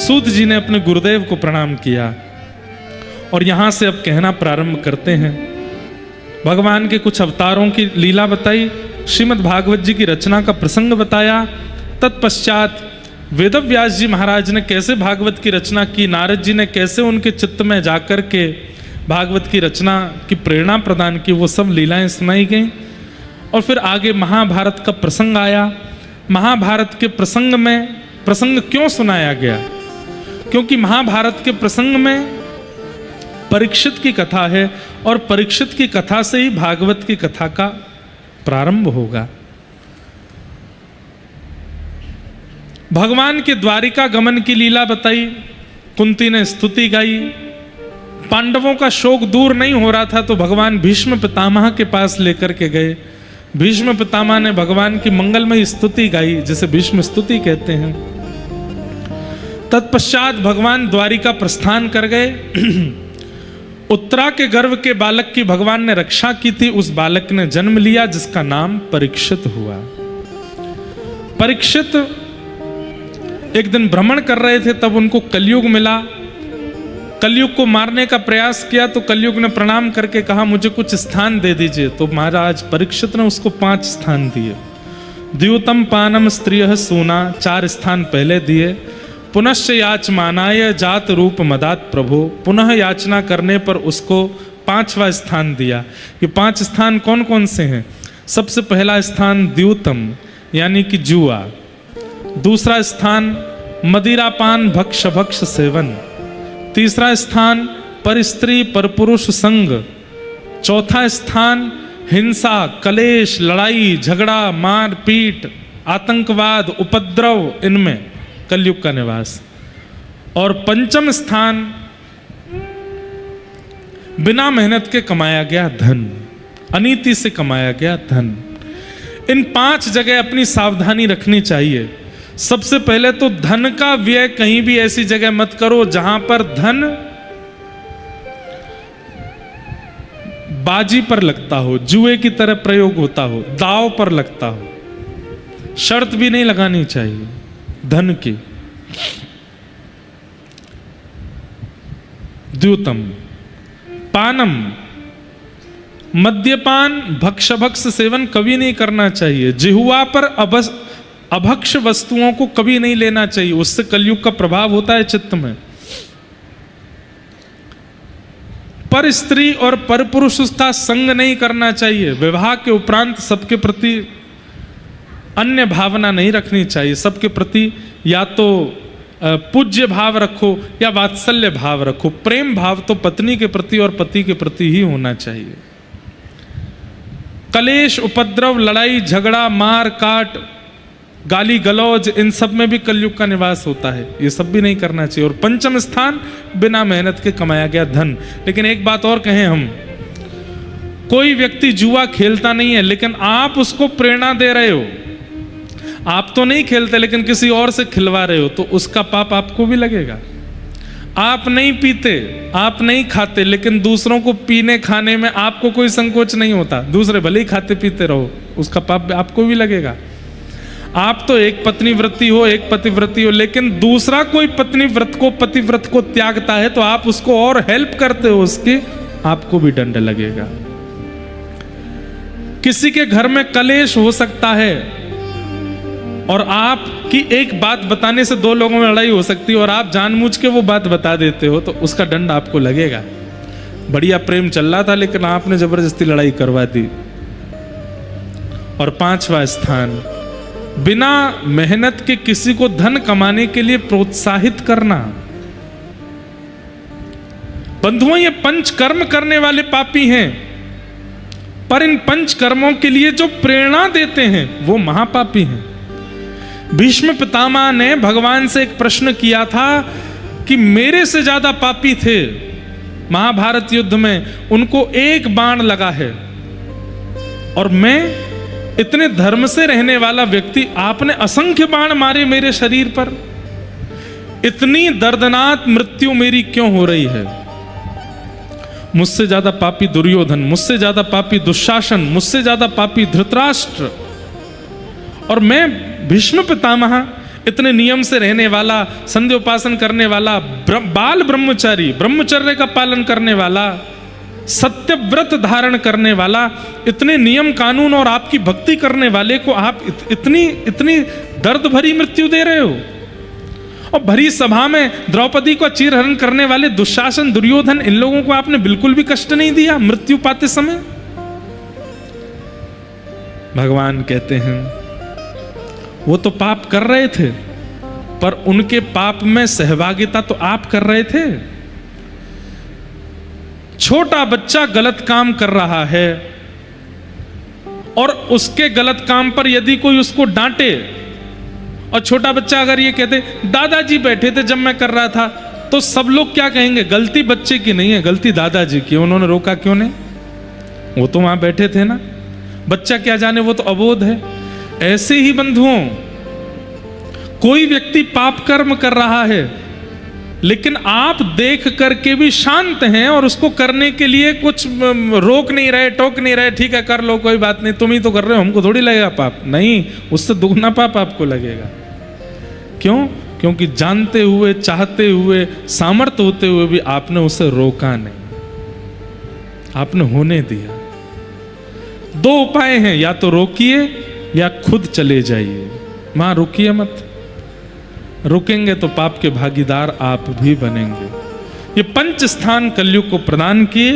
सूत जी ने अपने गुरुदेव को प्रणाम किया और यहां से अब कहना प्रारंभ करते हैं। भगवान के कुछ अवतारों की लीला बताई, श्रीमद् भागवत जी की रचना का प्रसंग बताया। तत्पश्चात वेदव्यास जी महाराज ने कैसे भागवत की रचना की, नारद जी ने कैसे उनके चित्त में जाकर के भागवत की रचना की प्रेरणा प्रदान की, वो सब लीलाएं सुनाई गई। और फिर आगे महाभारत का प्रसंग आया। महाभारत के प्रसंग क्यों सुनाया गया? क्योंकि महाभारत के प्रसंग में परीक्षित की कथा है और परीक्षित की कथा से ही भागवत की कथा का प्रारंभ होगा। भगवान के द्वारिका गमन की लीला बताई, कुंती ने स्तुति गाई। पांडवों का शोक दूर नहीं हो रहा था तो भगवान भीष्म पितामह के पास लेकर के गए। भीष्म पितामह ने भगवान की मंगलमयी स्तुति गाई, जिसे भीष्म स्तुति कहते हैं। तत्पश्चात भगवान द्वारिका प्रस्थान कर गए। उत्तरा के गर्भ के बालक की भगवान ने रक्षा की थी। उस बालक ने जन्म लिया जिसका नाम परीक्षित हुआ। परीक्षित एक दिन भ्रमण कर रहे थे, तब उनको कलयुग मिला। कलयुग को मारने का प्रयास किया तो कलयुग ने प्रणाम करके कहा मुझे कुछ स्थान दे दीजिए। तो महाराज परीक्षित ने उसको 5 स्थान दिए। द्यूतम पानम स्त्रियः सूना, 4 स्थान पहले दिए। पुनश्च याचमानाय जात रूप मदात प्रभु, पुनः याचना करने पर उसको 5वां स्थान दिया। ये 5 स्थान कौन कौन से हैं? सबसे पहला स्थान द्यूतम यानी कि जुआ। दूसरा स्थान मदिरापान भक्ष सेवन। तीसरा स्थान परस्त्री परपुरुष संग। चौथा स्थान हिंसा, कलेश, लड़ाई झगड़ा, मार पीट, आतंकवाद, उपद्रव, इनमें कलयुग का निवास। और 5वां स्थान बिना मेहनत के कमाया गया धन, अनीति से कमाया गया धन। इन 5 जगह अपनी सावधानी रखनी चाहिए। सबसे पहले तो धन का व्यय कहीं भी ऐसी जगह मत करो जहां पर धन बाजी पर लगता हो, जुए की तरह प्रयोग होता हो, दांव पर लगता हो। शर्त भी नहीं लगानी चाहिए धन की। द्यूतम पानम, मद्यपान भक्ष सेवन कभी नहीं करना चाहिए। जिह्वा पर अभक्ष वस्तुओं को कभी नहीं लेना चाहिए, उससे कलयुग का प्रभाव होता है चित्त में। पर स्त्री और पर पुरुष का संग नहीं करना चाहिए। विवाह के उपरांत सबके प्रति अन्य भावना नहीं रखनी चाहिए। सबके प्रति या तो पूज्य भाव रखो या वात्सल्य भाव रखो। प्रेम भाव तो पत्नी के प्रति और पति के प्रति ही होना चाहिए। कलेश, उपद्रव, लड़ाई झगड़ा, मार काट, गाली गलौज, इन सब में भी कलयुग का निवास होता है। ये सब भी नहीं करना चाहिए। और 5वां स्थान बिना मेहनत के कमाया गया धन। लेकिन एक बात और कहें हम, कोई व्यक्ति जुआ खेलता नहीं है लेकिन आप उसको प्रेरणा दे रहे हो। आप तो नहीं खेलते लेकिन किसी और से खिलवा रहे हो, तो उसका पाप आपको भी लगेगा। आप नहीं पीते, आप नहीं खाते, लेकिन दूसरों को पीने खाने में आपको कोई संकोच नहीं होता। दूसरे भले ही खाते पीते रहो, उसका पाप आपको भी लगेगा। आप तो एक पत्नी व्रती हो, एक पतिव्रती हो, लेकिन दूसरा कोई पत्नी व्रत को, पतिव्रत को त्यागता है तो आप उसको और हेल्प करते हो उसकी, आपको भी दंड लगेगा। किसी के घर में कलेश हो सकता है और आपकी एक बात बताने से 2 लोगों में लड़ाई हो सकती है और आप जानबूझ के वो बात बता देते हो तो उसका दंड आपको लगेगा। बढ़िया प्रेम चल रहा था लेकिन आपने जबरदस्ती लड़ाई करवा दी। और 5वां स्थान बिना मेहनत के किसी को धन कमाने के लिए प्रोत्साहित करना। बंधुओं, ये 5 कर्म करने वाले पापी हैं, पर इन 5 कर्मों के लिए जो प्रेरणा देते हैं वो महापापी हैं। भीष्म पितामह ने भगवान से एक प्रश्न किया था कि मेरे से ज्यादा पापी थे महाभारत युद्ध में, उनको एक बाण लगा है और मैं इतने धर्म से रहने वाला व्यक्ति, आपने असंख्य बाण मारे मेरे शरीर पर, इतनी दर्दनाक मृत्यु मेरी क्यों हो रही है? मुझसे ज्यादा पापी दुर्योधन, मुझसे ज्यादा पापी दुशासन, मुझसे ज्यादा पापी धृतराष्ट्र, और मैं भीष्म पितामह इतने नियम से रहने वाला, संध्योपासन करने वाला, बाल ब्रह्मचारी, ब्रह्मचर्य का पालन करने वाला, सत्यव्रत धारण करने वाला, इतने नियम कानून और आपकी भक्ति करने वाले को आप इतनी दर्द भरी मृत्यु दे रहे हो। और भरी सभा में द्रौपदी को चीरहरण करने वाले दुशासन, दुर्योधन, इन लोगों को आपने बिल्कुल भी कष्ट नहीं दिया मृत्यु पाते समय। भगवान कहते हैं वो तो पाप कर रहे थे, पर उनके पाप में सहभागिता तो आप कर रहे थे। छोटा बच्चा गलत काम कर रहा है और उसके गलत काम पर यदि कोई उसको डांटे, और छोटा बच्चा अगर ये कहते दादाजी बैठे थे जब मैं कर रहा था, तो सब लोग क्या कहेंगे? गलती बच्चे की नहीं है, गलती दादाजी की, उन्होंने रोका क्यों नहीं? वो तो वहां बैठे थे ना। बच्चा क्या जाने, वो तो अबोध है। ऐसे ही बंधुओं, कोई व्यक्ति पाप कर्म कर रहा है लेकिन आप देख करके भी शांत हैं और उसको करने के लिए कुछ रोक नहीं रहे, टोक नहीं रहे, ठीक है कर लो कोई बात नहीं, तुम ही तो कर रहे हो, हमको थोड़ी लगेगा पाप। नहीं, उससे दुगना पाप आपको लगेगा। क्यों? क्योंकि जानते हुए, चाहते हुए, सामर्थ्य होते हुए भी आपने उसे रोका नहीं, आपने होने दिया। दो उपाय हैं, या तो रोकिए या खुद चले जाइए। वहां रुकिए मत, रुकेंगे तो पाप के भागीदार आप भी बनेंगे। ये पंच स्थान कलयुग को प्रदान किए।